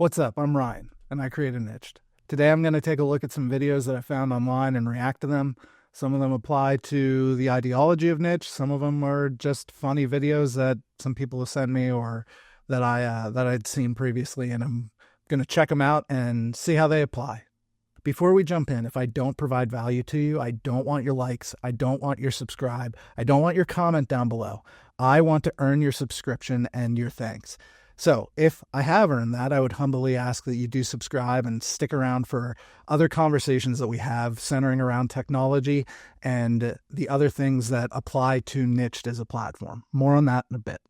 What's up? I'm Ryan, and I created Nyched. Today I'm going to take a look at some videos that I found online and react to them. Some of them apply to the ideology of Nyched. Some of them are just funny videos that some people have sent me or that I'd seen previously, and I'm going to check them out and see how they apply. Before we jump in, if I don't provide value to you, I don't want your likes, I don't want your subscribe, I don't want your comment down below. I want to earn your subscription and your thanks. So if I have earned that, I would humbly ask that you do subscribe and stick around for other conversations that we have centering around technology and the other things that apply to Nyched as a platform. More on that in a bit.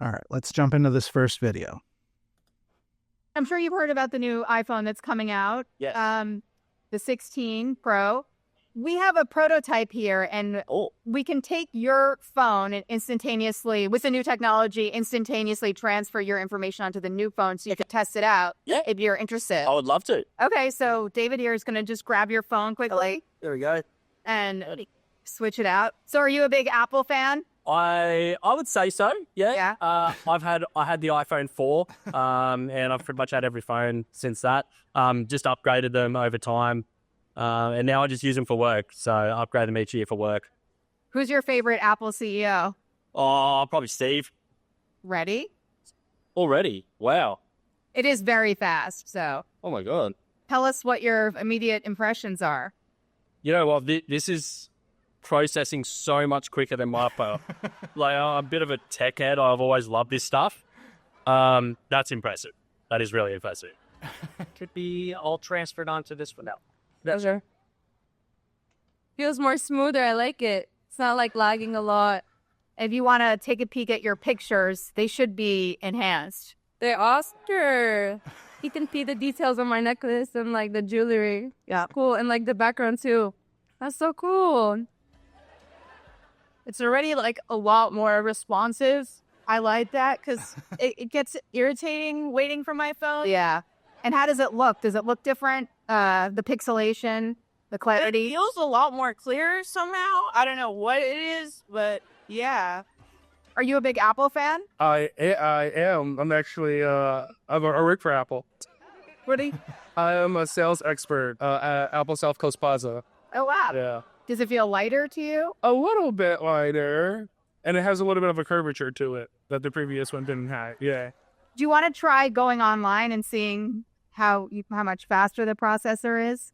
All right, let's jump into this first video. I'm sure you've heard about the new iPhone that's coming out. Yes. The 16 Pro. We have a prototype here, and we can take your phone and instantaneously, with the new technology, instantaneously transfer your information onto the new phone so you can test it out if you're interested. I would love to. Okay, so David here is going to just grab your phone quickly. There we go. And switch it out. So are you a big Apple fan? I would say so. Yeah. Yeah. I had the iPhone 4, and I've pretty much had every phone since that. Just upgraded them over time, and now I just use them for work. So I upgrade them each year for work. Who's your favorite Apple CEO? Oh, probably Steve. Ready? Already? Wow. It is very fast, so Oh my god. tell us what your immediate impressions are. You know what? This is processing so much quicker than my phone. Like, I'm a bit of a tech head. I've always loved this stuff. That's impressive. That is really impressive. Could be all transferred onto this one now. Pleasure. Feels more smoother. I like it. It's not like lagging a lot. If you want to take a peek at your pictures, they should be enhanced. They're Oscar. You can see the details on my necklace and like the jewelry. Yeah. Cool. And like the background too. That's so cool. It's already like a lot more responsive. I like that because it gets irritating waiting for my phone. Yeah. And how does it look? Does it look different? The pixelation, the It clarity? feels a lot more clear somehow. I don't know what it is, but yeah. Are you a big Apple fan? I am. I'm actually, I work for Apple. Woody? I am a sales expert at Apple South Coast Plaza. Oh, wow. Yeah. Does it feel lighter to you? A little bit lighter. And it has a little bit of a curvature to it that the previous one didn't have. Yeah. Do you want to try going online and seeing how much faster the processor is?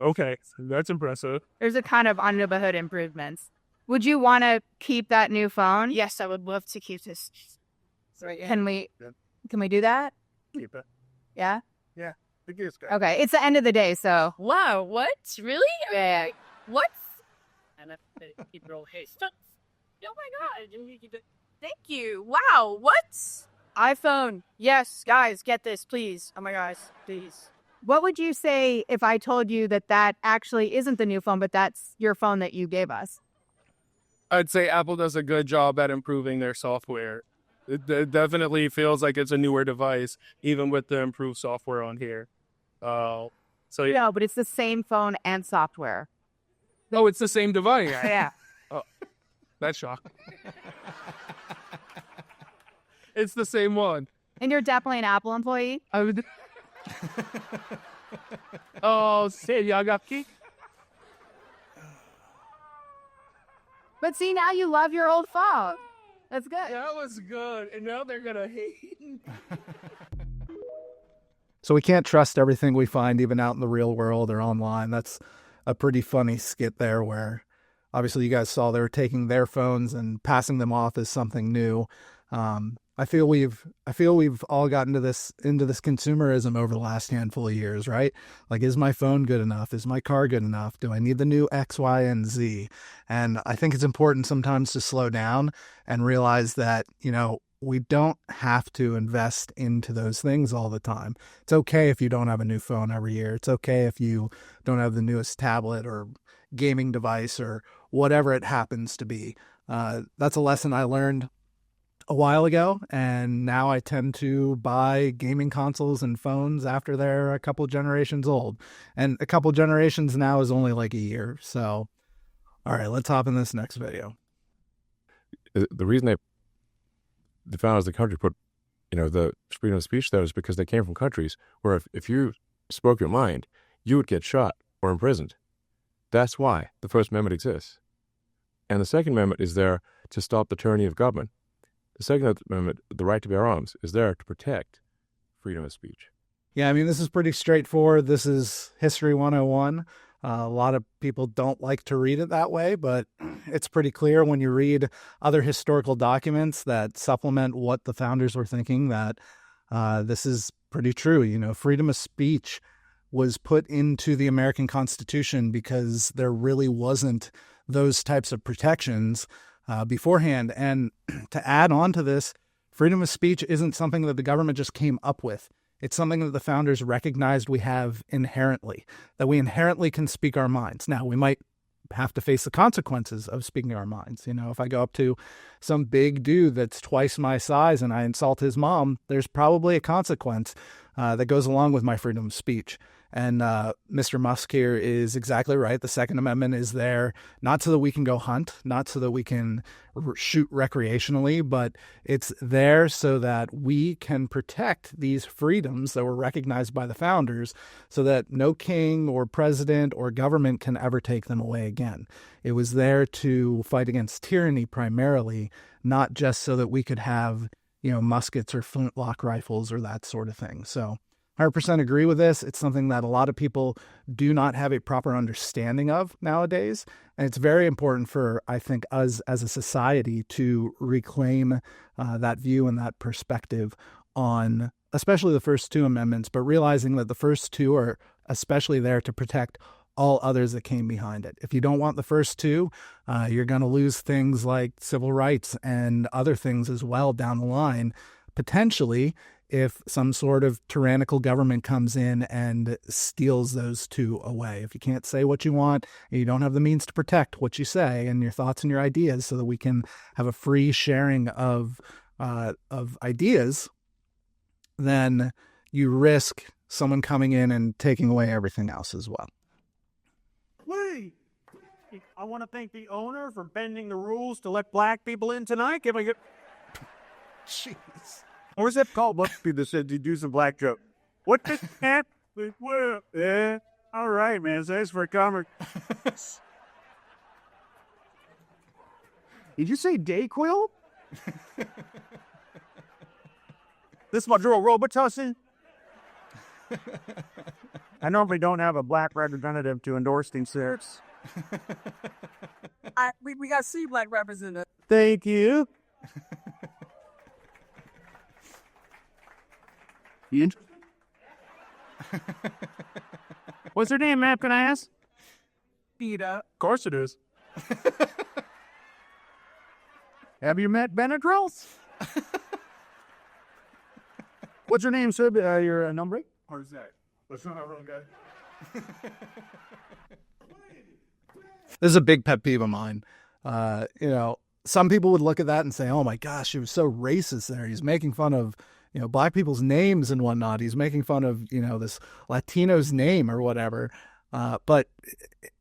Okay. That's impressive. There's a kind of under the hood improvements. Would you want to keep that new phone? Yes, I would love to keep this. Can we do that? Keep it. Yeah? Yeah. I think it's good. Okay. It's the end of the day, so. Wow, what? Really? Yeah. What? And keep it all hey. Oh my god. Thank you. Wow, what? iPhone. Yes, guys, get this, please. Oh my gosh, please. What would you say if I told you that that actually isn't the new phone, but that's your phone that you gave us? I'd say Apple does a good job at improving their software. It definitely feels like it's a newer device, even with the improved software on here. So yeah. No, but it's the same phone and software. Oh, it's the same device. Yeah. Oh, that's shocking. It's the same one. And you're definitely an Apple employee? I would. Oh, say y'all got key. But see, now you love your old phone. That's good. That was good, and now they're gonna hate. So we can't trust everything we find even out in the real world or online. That's a pretty funny skit there where obviously you guys saw they were taking their phones and passing them off as something new. I feel we've all gotten into this consumerism over the last handful of years, right? Like, is my phone good enough? Is my car good enough? Do I need the new X, Y, and Z? And I think it's important sometimes to slow down and realize that, we don't have to invest into those things all the time. It's okay if you don't have a new phone every year. It's okay if you don't have the newest tablet or gaming device or whatever it happens to be. That's a lesson I learned a while ago, and now I tend to buy gaming consoles and phones after they're a couple generations old. And a couple generations now is only like a year. So, all right, let's hop in this next video. the reason the founders of the country put, the freedom of speech there is because they came from countries where if you spoke your mind, you would get shot or imprisoned. That's why the First Amendment exists. And the Second Amendment is there to stop the tyranny of government. The Second Amendment, the right to bear arms, is there to protect freedom of speech. Yeah, I mean, this is pretty straightforward. This is History 101. A lot of people don't like to read it that way, but it's pretty clear when you read other historical documents that supplement what the founders were thinking that this is pretty true. Freedom of speech was put into the American Constitution because there really wasn't those types of protections beforehand. And to add on to this, freedom of speech isn't something that the government just came up with. It's something that the founders recognized we have inherently, that we inherently can speak our minds. Now, we might have to face the consequences of speaking our minds. If I go up to some big dude that's twice my size and I insult his mom, there's probably a consequence that goes along with my freedom of speech. And Mr. Musk here is exactly right. The Second Amendment is there not so that we can go hunt, not so that we can shoot recreationally, but it's there so that we can protect these freedoms that were recognized by the founders so that no king or president or government can ever take them away again. It was there to fight against tyranny primarily, not just so that we could have, muskets or flintlock rifles or that sort of thing. So 100% agree with this. It's something that a lot of people do not have a proper understanding of nowadays. And it's very important for, I think, us as a society to reclaim that view and that perspective on especially the first two amendments, but realizing that the first two are especially there to protect all others that came behind it. If you don't want the first two, you're going to lose things like civil rights and other things as well down the line, potentially, if some sort of tyrannical government comes in and steals those two away. If you can't say what you want, and you don't have the means to protect what you say and your thoughts and your ideas so that we can have a free sharing of ideas, then you risk someone coming in and taking away everything else as well. Wait! I want to thank the owner for bending the rules to let black people in tonight. Can we get... Jeez. Or is it called? Black people said to do some black joke. What the heck? Well, yeah. All right, man. Thanks for coming. Did you say Dayquil? This is my girl Robitussin. I normally don't have a black representative to endorse these things. We got C black representative. Thank you. You interested? What's her name, ma'am? Can I ask? Peter. Of course it is. Have you met Benadryl? What's your name, sir? Your number? Or Zach. That's not our wrong guy. This is a big pet peeve of mine. Some people would look at that and say, oh my gosh, he was so racist there. He's making fun of, black people's names and whatnot. He's making fun of, this Latino's name or whatever. But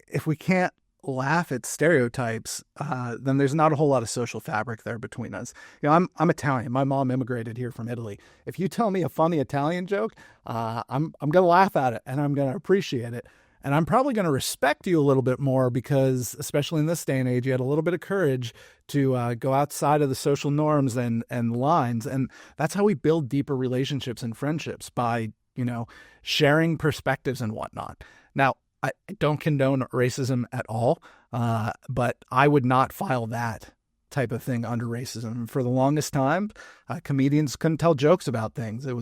if we can't laugh at stereotypes, then there's not a whole lot of social fabric there between us. I'm Italian. My mom immigrated here from Italy. If you tell me a funny Italian joke, I'm going to laugh at it and I'm going to appreciate it. And I'm probably going to respect you a little bit more because, especially in this day and age, you had a little bit of courage to go outside of the social norms and lines. And that's how we build deeper relationships and friendships, by, sharing perspectives and whatnot. Now, I don't condone racism at all, but I would not file that type of thing under racism. For the longest time, comedians couldn't tell jokes about things. It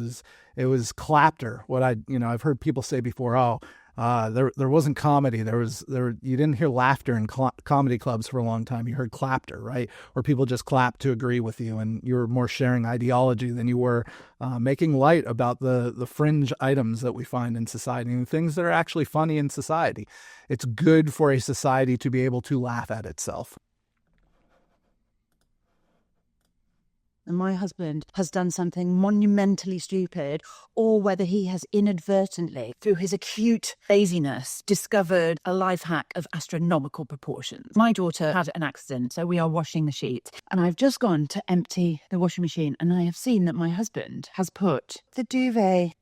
was clapter. I've heard people say before, there wasn't comedy. You didn't hear laughter in comedy clubs for a long time. You heard clapter, right? Where people just clapped to agree with you, and you were more sharing ideology than you were making light about the fringe items that we find in society and things that are actually funny in society. It's good for a society to be able to laugh at itself. my husband has done something monumentally stupid, or whether he has inadvertently, through his acute laziness, discovered a life hack of astronomical proportions. My daughter had an accident, so we are washing the sheets, and I've just gone to empty the washing machine, and I have seen that my husband has put the duvet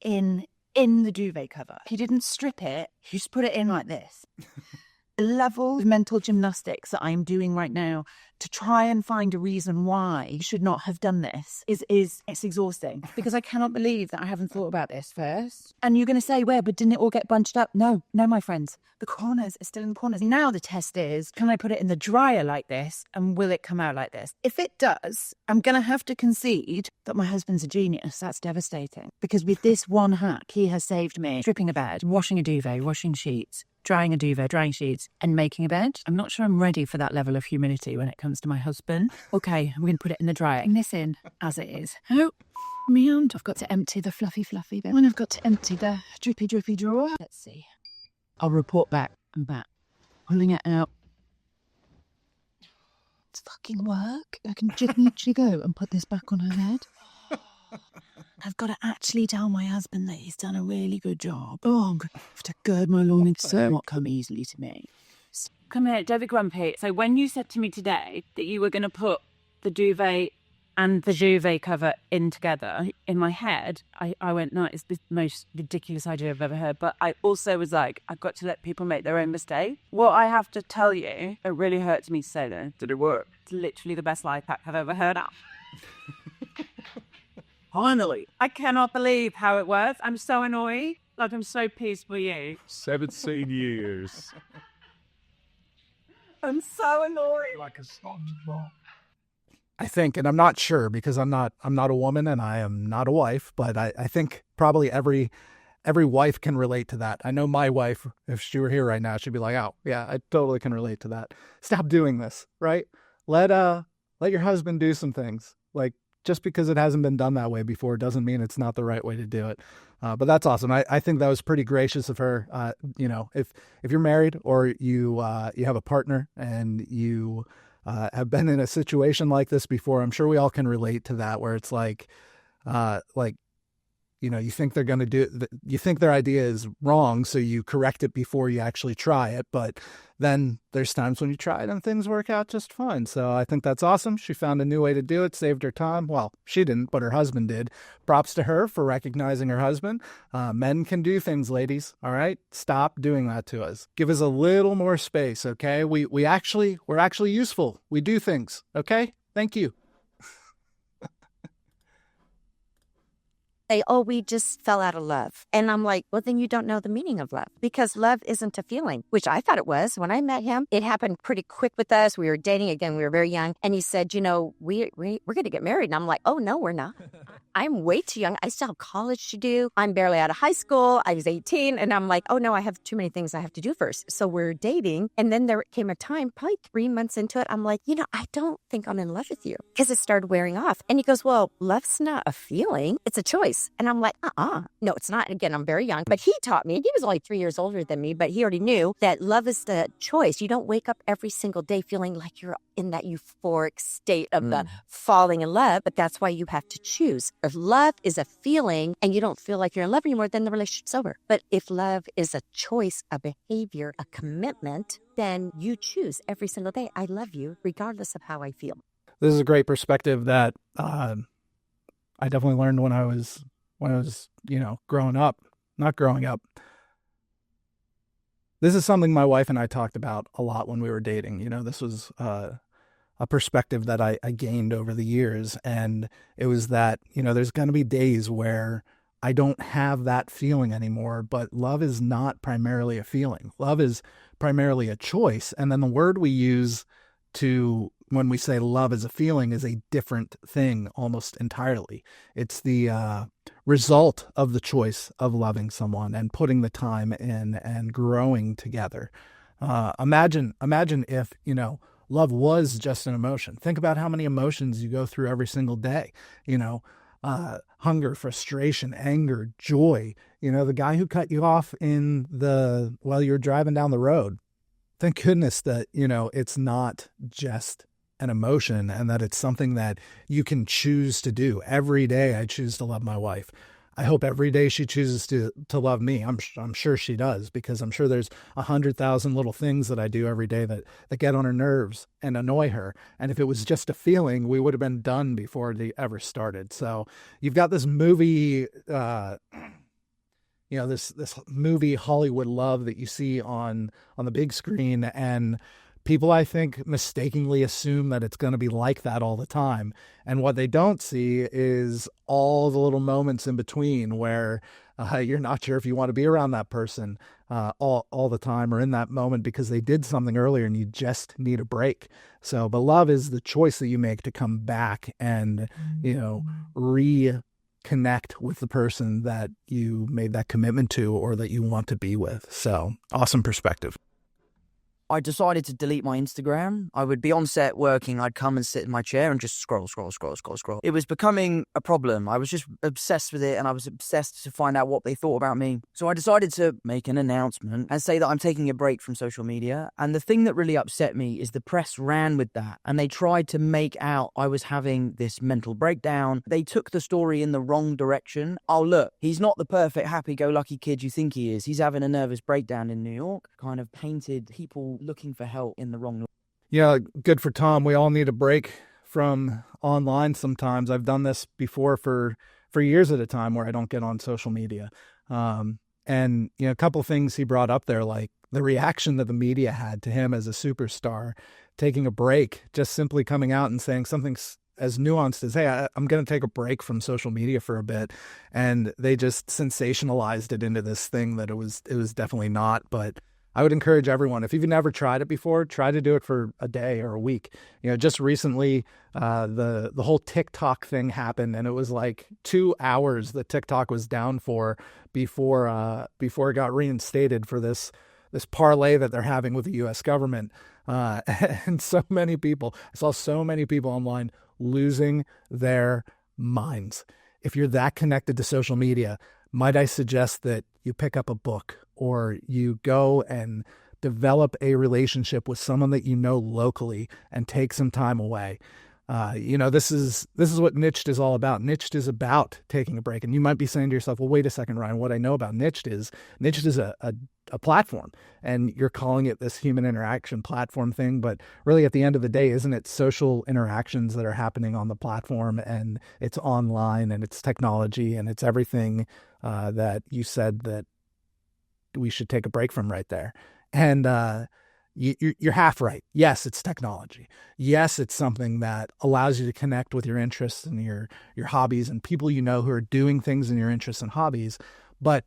in the duvet cover. He didn't strip it, he just put it in like this. The level of mental gymnastics that I'm doing right now to try and find a reason why you should not have done this is it's exhausting, because I cannot believe that I haven't thought about this first. And you're going to say, where, but didn't it all get bunched up? No, my friends. The corners are still in the corners. Now the test is, can I put it in the dryer like this, and will it come out like this? If it does, I'm going to have to concede that my husband's a genius. That's devastating, because with this one hack, he has saved me stripping a bed, washing a duvet, washing sheets, drying a duvet, drying sheets, and making a bed. I'm not sure I'm ready for that level of humility when it comes to my husband. Okay, I'm going to put it in the dryer. Bring this in as it is. Oh, meow. I've got to empty the fluffy bit. And I've got to empty the drippy drawer. Let's see. I'll report back. I'm back. Pulling it out. It's fucking work. I can just literally go and put this back on her head. I've got to actually tell my husband that he's done a really good job. Oh, I'm going to have to gird my loins. So not come easily to me. Come here, David Grumpy. So when you said to me today that you were going to put the duvet and the duvet cover in together, in my head, I went, no, it's the most ridiculous idea I've ever heard. But I also was like, I've got to let people make their own mistake. What I have to tell you, it really hurts me to say this. Did it work? It's literally the best life hack I've ever heard of. Finally. I cannot believe how it works. I'm so annoyed. Like, I'm so pleased for you. 17 years. I'm so annoyed. Like a SpongeBob. I think, and I'm not sure because I'm not a woman and I am not a wife, but I think probably every wife can relate to that. I know my wife, if she were here right now, she'd be like, oh, yeah, I totally can relate to that. Stop doing this, right? Let your husband do some things. Like, just because it hasn't been done that way before doesn't mean it's not the right way to do it. But that's awesome. I think that was pretty gracious of her. If you're married or you have a partner and you have been in a situation like this before, I'm sure we all can relate to that, where it's like you think they're going to you think their idea is wrong, so you correct it before you actually try it. But then there's times when you try it and things work out just fine. So I think that's awesome. She found a new way to do it, saved her time. Well, she didn't, but her husband did. Props to her for recognizing her husband. Men can do things, ladies. All right. Stop doing that to us. Give us a little more space. Okay. We're actually useful. We do things. Okay. Thank you. Say, oh, we just fell out of love. And I'm like, well, then you don't know the meaning of love, because love isn't a feeling, which I thought it was. When I met him, it happened pretty quick with us. We were dating again. We were very young. And he said, we're going to get married. And I'm like, oh, no, we're not. I'm way too young. I still have college to do. I'm barely out of high school. I was 18. And I'm like, oh, no, I have too many things I have to do first. So we're dating. And then there came a time, probably 3 months into it, I'm like, I don't think I'm in love with you, because it started wearing off. And he goes, well, love's not a feeling. It's a choice. And I'm like, no, it's not. And again, I'm very young, but he taught me. He was only 3 years older than me, but he already knew that love is the choice. You don't wake up every single day feeling like you're in that euphoric state of the falling in love, but that's why you have to choose. If love is a feeling and you don't feel like you're in love anymore, then the relationship's over. But if love is a choice, a behavior, a commitment, then you choose every single day. I love you regardless of how I feel. This is a great perspective that I definitely learned when I was growing up, not growing up. This is something my wife and I talked about a lot when we were dating. This was a perspective that I gained over the years. And it was that, there's going to be days where I don't have that feeling anymore, but love is not primarily a feeling. Love is primarily a choice. And then the word we use when we say love is a feeling is a different thing almost entirely. It's the result of the choice of loving someone and putting the time in and growing together. Imagine if, love was just an emotion. Think about how many emotions you go through every single day, hunger, frustration, anger, joy. The guy who cut you off while you're driving down the road. Thank goodness that, it's not just an emotion and that it's something that you can choose to do. Every day I choose to love my wife. I hope every day she chooses to love me. I'm sure she does, because I'm sure there's 100,000 little things that I do every day that get on her nerves and annoy her. And if it was just a feeling, we would have been done before they ever started. So you've got this movie, this movie Hollywood love that you see on the big screen, and people, I think, mistakenly assume that it's going to be like that all the time. And what they don't see is all the little moments in between where you're not sure if you want to be around that person all the time, or in that moment because they did something earlier and you just need a break. So, but love is the choice that you make to come back and, reconnect with the person that you made that commitment to or that you want to be with. So, awesome perspective. I decided to delete my Instagram. I would be on set working. I'd come and sit in my chair and just scroll. It was becoming a problem. I was just obsessed with it, and I was obsessed to find out what they thought about me. So I decided to make an announcement and say that I'm taking a break from social media. And the thing that really upset me is the press ran with that, and they tried to make out I was having this mental breakdown. They took the story in the wrong direction. Oh, look, he's not the perfect happy-go-lucky kid you think he is. He's having a nervous breakdown in New York. Kind of painted people looking for help in the wrong. Yeah, good for Tom. We all need a break from online sometimes. I've done this before for years at a time where I don't get on social media. And, a couple of things he brought up there, like the reaction that the media had to him as a superstar, taking a break, just simply coming out and saying something as nuanced as, hey, I'm going to take a break from social media for a bit. And they just sensationalized it into this thing that it was definitely not. But I would encourage everyone, if you've never tried it before, try to do it for a day or a week. Just recently, the whole TikTok thing happened, and it was like 2 hours that TikTok was down for before it got reinstated for this parlay that they're having with the U.S. government. And so many people, I saw so many people online losing their minds. If you're that connected to social media, might I suggest that you pick up a book, or you go and develop a relationship with someone that you know locally and take some time away. This is what Nyched is all about. Nyched is about taking a break. And you might be saying to yourself, well, wait a second, Ryan, what I know about Nyched is a platform, and you're calling it this human interaction platform thing. But really, at the end of the day, isn't it social interactions that are happening on the platform, and it's online, and it's technology, and it's everything that you said that we should take a break from right there. And you're half right. Yes, it's technology. Yes, it's something that allows you to connect with your interests and your hobbies and people who are doing things in your interests and hobbies. But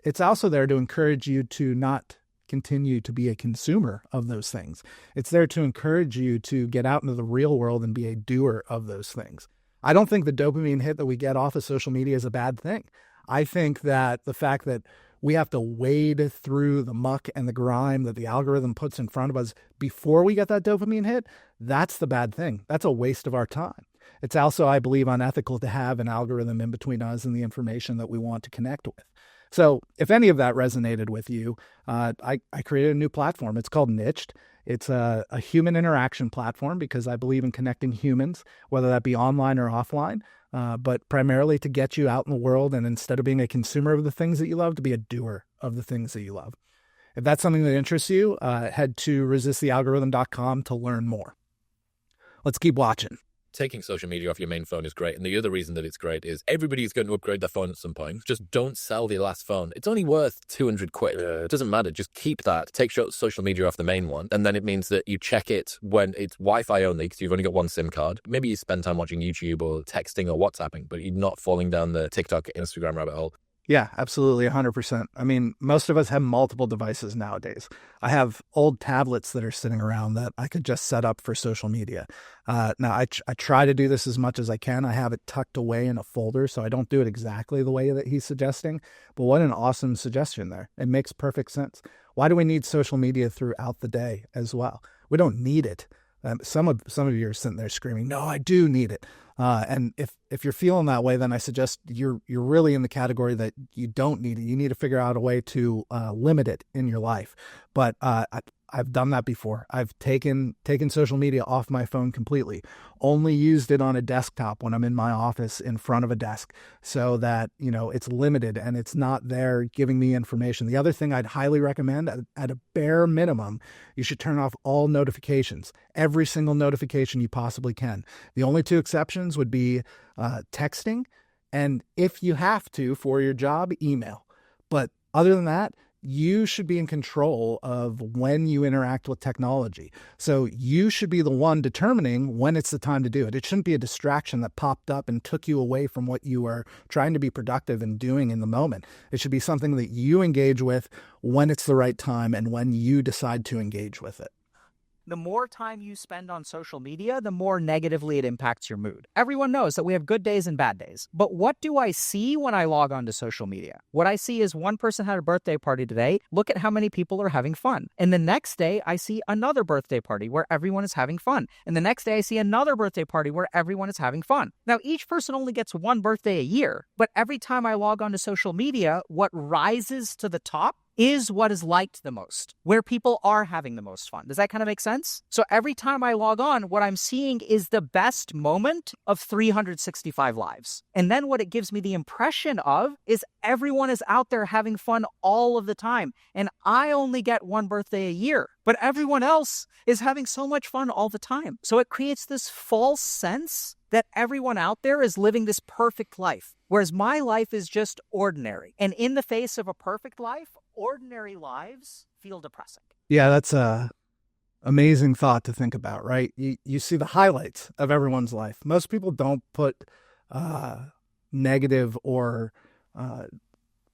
it's also there to encourage you to not continue to be a consumer of those things. It's there to encourage you to get out into the real world and be a doer of those things. I don't think the dopamine hit that we get off of social media is a bad thing. I think that the fact that we have to wade through the muck and the grime that the algorithm puts in front of us before we get that dopamine hit, that's the bad thing. That's a waste of our time. It's also, I believe, unethical to have an algorithm in between us and the information that we want to connect with. So if any of that resonated with you, I created a new platform. It's called Nyched. It's a human interaction platform because I believe in connecting humans, whether that be online or offline, but primarily to get you out in the world, and instead of being a consumer of the things that you love, to be a doer of the things that you love. If that's something that interests you, head to resistthealgorithm.com to learn more. Let's keep watching. Taking social media off your main phone is great. And the other reason that it's great is everybody's going to upgrade their phone at some point. Just don't sell the last phone. It's only worth 200 quid. It doesn't matter. Just keep that. Take social media off the main one. And then it means that you check it when it's Wi-Fi only because you've only got one SIM card. Maybe you spend time watching YouTube or texting or WhatsApping, but you're not falling down the TikTok, Instagram rabbit hole. Yeah, absolutely. 100%. I mean, most of us have multiple devices nowadays. I have old tablets that are sitting around that I could just set up for social media. Now, I try to do this as much as I can. I have it tucked away in a folder, so I don't do it exactly the way that he's suggesting. But what an awesome suggestion there. It makes perfect sense. Why do we need social media throughout the day as well? We don't need it. Some of you are sitting there screaming, no, I do need it. And if you're feeling that way, then I suggest you're really in the category that you don't need it. You need to figure out a way to limit it in your life. But I I've done that before. I've taken social media off my phone completely. Only used it on a desktop when I'm in my office in front of a desk, so that, it's limited and it's not there giving me information. The other thing I'd highly recommend, at a bare minimum, you should turn off all notifications, every single notification you possibly can. The only two exceptions would be texting, and if you have to for your job, email. But other than that, you should be in control of when you interact with technology. So you should be the one determining when it's the time to do it. It shouldn't be a distraction that popped up and took you away from what you are trying to be productive and doing in the moment. It should be something that you engage with when it's the right time and when you decide to engage with it. The more time you spend on social media, the more negatively it impacts your mood. Everyone knows that we have good days and bad days. But what do I see when I log on to social media? What I see is one person had a birthday party today. Look at how many people are having fun. And the next day, I see another birthday party where everyone is having fun. And the next day, I see another birthday party where everyone is having fun. Now, each person only gets one birthday a year. But every time I log on to social media, what rises to the top is what is liked the most, where people are having the most fun. Does that kind of make sense? So every time I log on, what I'm seeing is the best moment of 365 lives. And then what it gives me the impression of is everyone is out there having fun all of the time. And I only get one birthday a year, but everyone else is having so much fun all the time. So it creates this false sense that everyone out there is living this perfect life, whereas my life is just ordinary. And in the face of a perfect life, ordinary lives feel depressing. Yeah, that's a amazing thought to think about, right? You see the highlights of everyone's life. Most people don't put negative or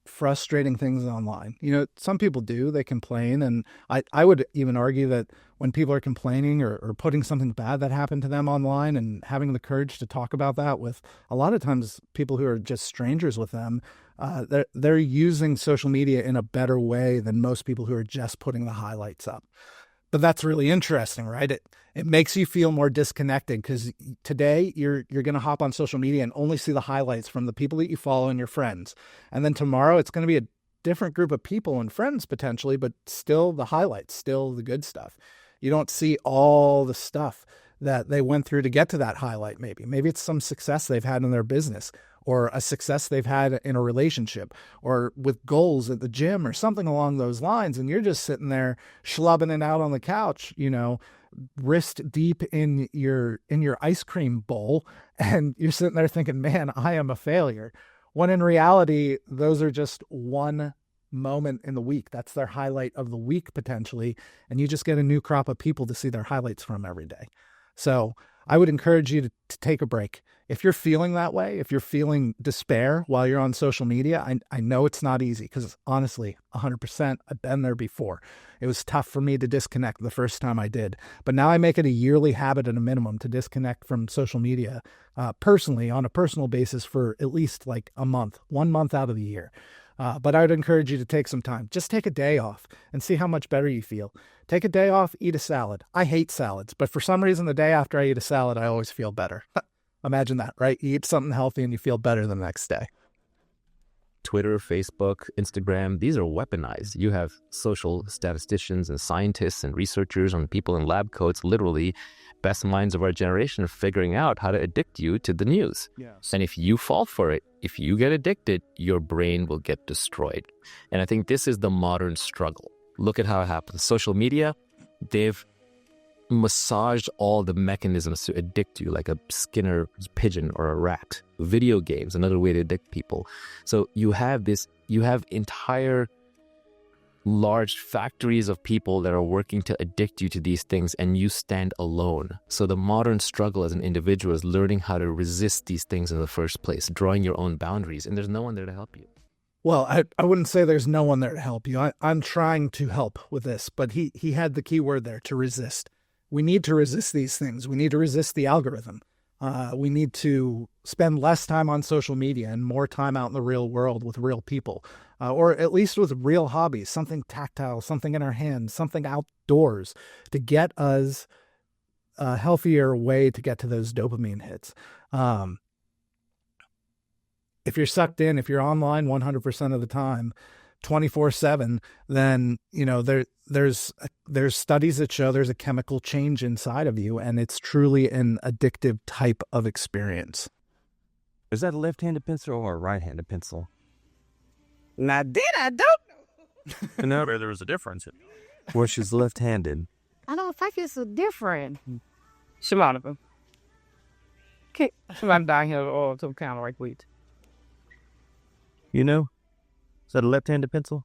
frustrating things online. Some people do, they complain. And I would even argue that when people are complaining or putting something bad that happened to them online and having the courage to talk about that with a lot of times people who are just strangers with them, they're using social media in a better way than most people who are just putting the highlights up. But that's really interesting, right? It makes you feel more disconnected because today you're going to hop on social media and only see the highlights from the people that you follow and your friends. And then tomorrow it's going to be a different group of people and friends potentially, but still the highlights, still the good stuff. You don't see all the stuff that they went through to get to that highlight maybe. Maybe it's some success they've had in their business, or a success they've had in a relationship, or with goals at the gym or something along those lines. And you're just sitting there schlubbing it out on the couch, wrist deep in your ice cream bowl. And you're sitting there thinking, man, I am a failure. When in reality, those are just one moment in the week. That's their highlight of the week potentially. And you just get a new crop of people to see their highlights from every day. So I would encourage you to take a break. If you're feeling that way, if you're feeling despair while you're on social media, I know it's not easy because honestly, 100%, I've been there before. It was tough for me to disconnect the first time I did. But now I make it a yearly habit at a minimum to disconnect from social media personally on a personal basis for at least like a month, 1 month out of the year. But I would encourage you to take some time. Just take a day off and see how much better you feel. Take a day off, eat a salad. I hate salads, but for some reason, the day after I eat a salad, I always feel better. Imagine that, right? You eat something healthy and you feel better the next day. Twitter, Facebook, Instagram, these are weaponized. You have social statisticians and scientists and researchers and people in lab coats, literally best minds of our generation, are figuring out how to addict you to the news. Yes. And if you fall for it, if you get addicted, your brain will get destroyed. And I think this is the modern struggle. Look at how it happens. Social media, they've massaged all the mechanisms to addict you, like a Skinner pigeon or a rat. Video games, another way to addict people. So you have entire large factories of people that are working to addict you to these things, and you stand alone. So the modern struggle as an individual is learning how to resist these things in the first place, drawing your own boundaries, and there's no one there to help you. Well, I wouldn't say there's no one there to help you. I'm trying to help with this, but he had the key word there, to resist. We need to resist these things. We need to resist the algorithm. We need to spend less time on social media and more time out in the real world with real people, or at least with real hobbies, something tactile, something in our hands, something outdoors to get us a healthier way to get to those dopamine hits. If you're sucked in, if you're online 100% of the time, 24/7, then, you know, there's studies that show there's a chemical change inside of you, and it's truly an addictive type of experience. Is that a left-handed pencil or a right-handed pencil? Now, I don't know. No, Where there was a difference. well, she's left-handed. I don't think it's so different. Shimano. Okay, I'm down here all some kind of like wheat. You know? Is that a left-handed pencil?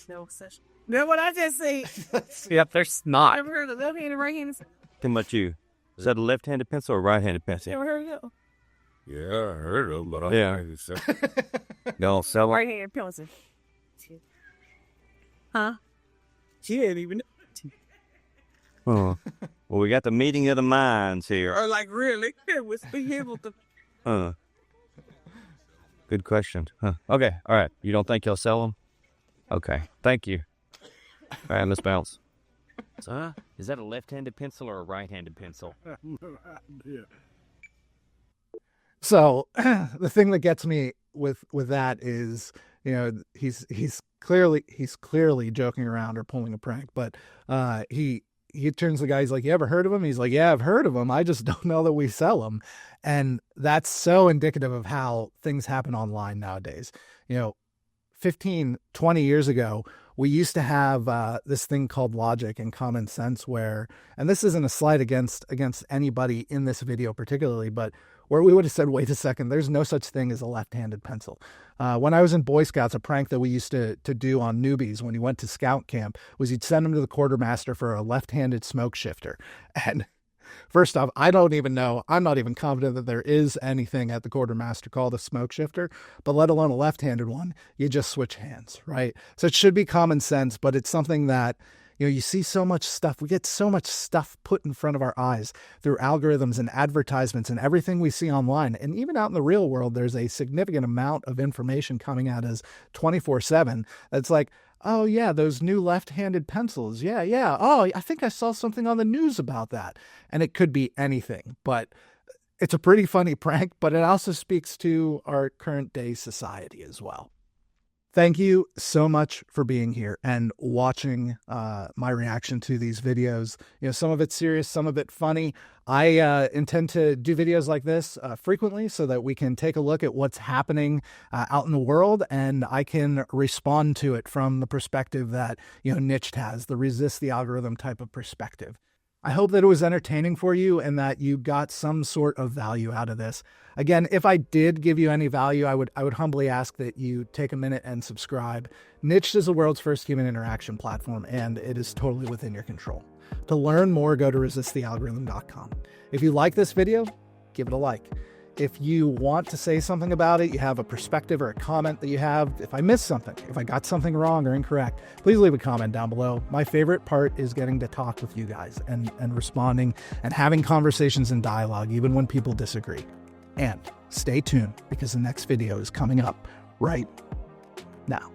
No such. That's what I just say. Yep, there's not. Ever heard of left-handed, right-handed? How about you? Is that a left-handed pencil or a right-handed pencil? Ever heard of that? Yeah, I heard of, but I Yeah. Don't sell them. Right-handed pencil. Huh? She didn't even know. Oh. Well, we got the meeting of the minds here. Or like really? It was being able to. Good question. Huh. Okay, all right. You don't think you'll sell them? Okay, thank you. All right, let's bounce. So, is that a left-handed pencil or a right-handed pencil? Yeah. So the thing that gets me with that is, you know, he's clearly joking around or pulling a prank, but he turns to the guy, he's like, you ever heard of him? He's like, yeah, I've heard of him. I just don't know that we sell them. And that's so indicative of how things happen online nowadays. You know, 15, 20 years ago, we used to have this thing called logic and common sense where, and this isn't a slight against anybody in this video particularly, but where we would have said, wait a second, there's no such thing as a left-handed pencil. When I was in Boy Scouts, a prank that we used to do on newbies when you went to scout camp was you'd send them to the quartermaster for a left-handed smoke shifter. And first off, I don't even know, I'm not even confident that there is anything at the quartermaster called a smoke shifter, but let alone a left-handed one, you just switch hands, right? So it should be common sense, but it's something that, you know, you see so much stuff. We get so much stuff put in front of our eyes through algorithms and advertisements and everything we see online. And even out in the real world, there's a significant amount of information coming at us 24/7. That's like, oh yeah, those new left-handed pencils. Yeah. Oh, I think I saw something on the news about that. And it could be anything, but it's a pretty funny prank, but it also speaks to our current day society as well. Thank you so much for being here and watching my reaction to these videos. You know, some of it's serious, some of it funny. I intend to do videos like this frequently so that we can take a look at what's happening out in the world, and I can respond to it from the perspective that, you know, Nyched has, the resist the algorithm type of perspective. I hope that it was entertaining for you and that you got some sort of value out of this. Again, if I did give you any value, I would humbly ask that you take a minute and subscribe. Nyched is the world's first human interaction platform, and it is totally within your control. To learn more, go to resistthealgorithm.com. If you like this video, give it a like. If you want to say something about it, you have a perspective or a comment that you have, if I missed something, if I got something wrong or incorrect, please leave a comment down below. My favorite part is getting to talk with you guys and responding and having conversations and dialogue, even when people disagree. And stay tuned because the next video is coming up right now.